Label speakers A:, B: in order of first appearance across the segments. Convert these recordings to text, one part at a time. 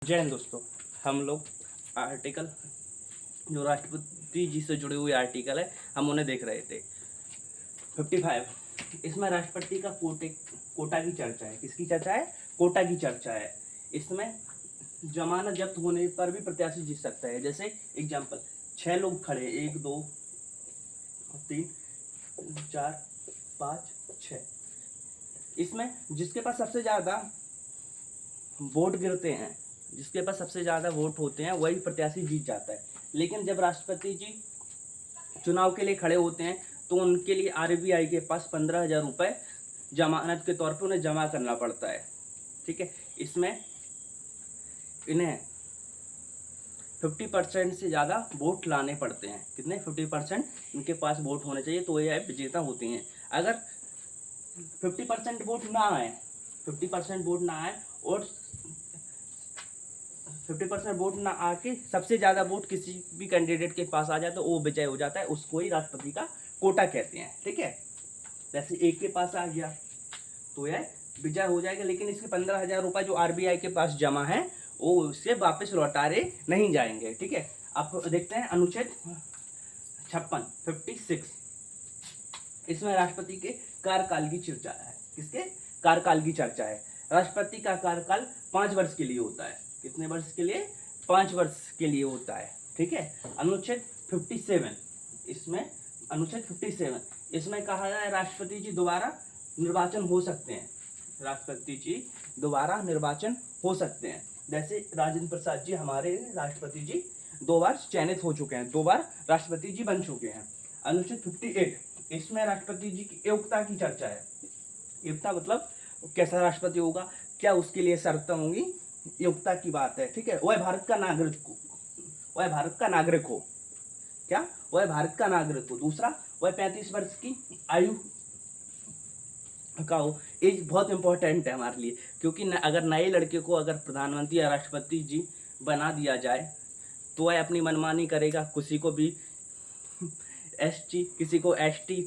A: जय हिंद दोस्तों। हम लोग आर्टिकल जो राष्ट्रपति जी से जुड़े हुए आर्टिकल है हम उन्हें देख रहे थे। 55 इसमें राष्ट्रपति का कोटा की चर्चा है। किसकी चर्चा है? कोटा की चर्चा है। इसमें जमानत जब्त होने पर भी प्रत्याशी जीत सकता है। जैसे एग्जाम्पल 6 लोग खड़े, 1 2 3 4 5 6। इसमें जिसके पास सबसे ज़्यादा वोट गिरते हैं, जिसके पास सबसे ज़्यादा वोट होते हैं वही प्रत्याशी जीत जाता है। लेकिन जब राष्ट्रपति जी चुनाव के लिए खड़े होते हैं तो उनके लिए आरबीआई के पास 15,000 रुपये जमानत के तौर पे उन्हें जमा करना पड़ता है। ठीक है, इसमें इन्हें 50% से ज़्यादा वोट लाने पड़ते हैं। कितने? 50% इनके पास वोट होने चाहिए तो ये विजेता होते हैं। अगर 50% वोट ना आए, 50% वोट ना आए और 50% वोट ना आके सबसे ज़्यादा वोट किसी भी कैंडिडेट के पास आ जाए तो वो विजय हो जाता है। उसको ही राष्ट्रपति का कोटा कहते हैं। ठीक है, जैसे एक के पास आ गया तो यह विजय हो जाएगा, लेकिन इसके 15,000 रुपये जो आरबीआई के पास जमा है वो उससे वापस लौटारे नहीं जाएंगे। ठीक है, अब देखते हैं अनुच्छेद 56 इसमें राष्ट्रपति के कार्यकाल की चर्चा है। किसके कार्यकाल की चर्चा है? राष्ट्रपति का कार्यकाल 5 वर्ष के लिए होता है। कितने वर्ष के लिए? 5 वर्ष के लिए होता है। ठीक है, अनुच्छेद 57 इसमें अनुच्छेद 57 इसमें कहा गया है राष्ट्रपति जी दोबारा निर्वाचन हो सकते हैं। राष्ट्रपति जी दोबारा निर्वाचन हो सकते हैं। जैसे राजेंद्र प्रसाद जी हमारे राष्ट्रपति जी 2 बार चयनित हो चुके हैं, 2 बार राष्ट्रपति जी बन चुके हैं। अनुच्छेद 58 इसमें राष्ट्रपति जी की योग्यता की चर्चा है। योग्यता मतलब कैसा राष्ट्रपति होगा, क्या उसके लिए शर्तें होंगी, योग्यता की बात है। ठीक है, वह भारत का नागरिक हो, वह भारत का नागरिक हो। क्या? वह भारत का नागरिक हो। दूसरा, वह 35 वर्ष की आयु का हो। एज बहुत इंपॉर्टेंट है हमारे लिए, क्योंकि अगर नए लड़के को अगर प्रधानमंत्री या राष्ट्रपति जी बना दिया जाए तो वह अपनी मनमानी करेगा, किसी को भी एसटी, किसी को एसटी,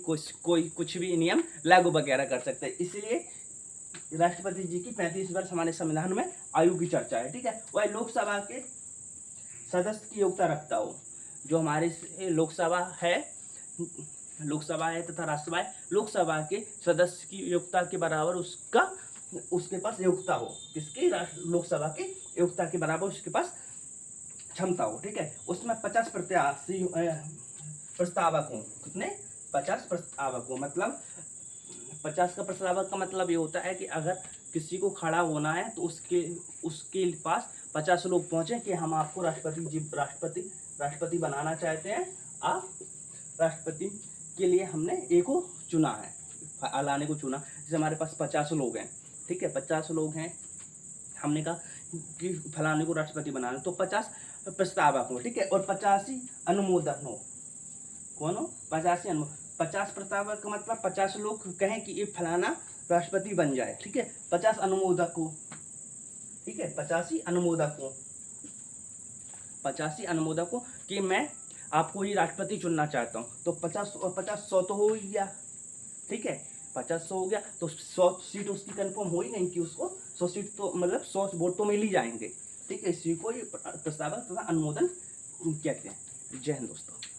A: कोई कुछ भी नियम लागू वगैरह कर सकते हैं। इसलिए राष्ट्रपति जी की 35 वर्ष हमारे संविधान में आयु की चर्चा है। ठीक है, वह लोकसभा के सदस्य की योग्यता रखता हो। जो हमारे लोकसभा है तथा राज्यसभा है, लोकसभा के सदस्य की योग्यता के बराबर उसके पास योग्यता हो। किसकी? लोकसभा की योग्यता के बराबर उसके पास क्षमता हो। ठीक है, उसमें 50 प्रत्याशी प्रस्तावक हो। कितने? 50 प्रस्तावक हो। मतलब 50 का प्रस्तावक का मतलब ये होता है कि अगर किसी को खड़ा होना है तो उसके पास 50 लोग पहुंचे कि हम आपको राष्ट्रपति बनाना चाहते हैं। आप राष्ट्रपति के लिए हमने एक को चुना है, लाने को चुना। जैसे हमारे पास 50 लोग हैं। ठीक है, 50 लोग हैं, हमने कहा कि फलाने को राष्ट्रपति बनाना, तो 50 प्रस्तावक हो। ठीक है, और 85 अनुमोदक हो। कौन हो? 50 प्रस्तावक का मतलब 50 लोग कहें कि ये फलाना राष्ट्रपति बन जाए। ठीक है, 50 अनुमोदक हो। ठीक है, 85 अनुमोदक हो, 85 अनुमोदक हो कि मैं आपको ही राष्ट्रपति चुनना चाहता हूँ। तो 50 और 50 100 तो हो ही गया। ठीक है, 50 100 हो गया तो 100 सीट उसकी कंफर्म हो ही नहीं कि उसको 100 सीट तो मतलब 100 वोट तो मिल ही जाएंगे। ठीक है, इसी को प्रस्तावक तथा अनुमोदन कहते हैं। जय हिंद दोस्तों।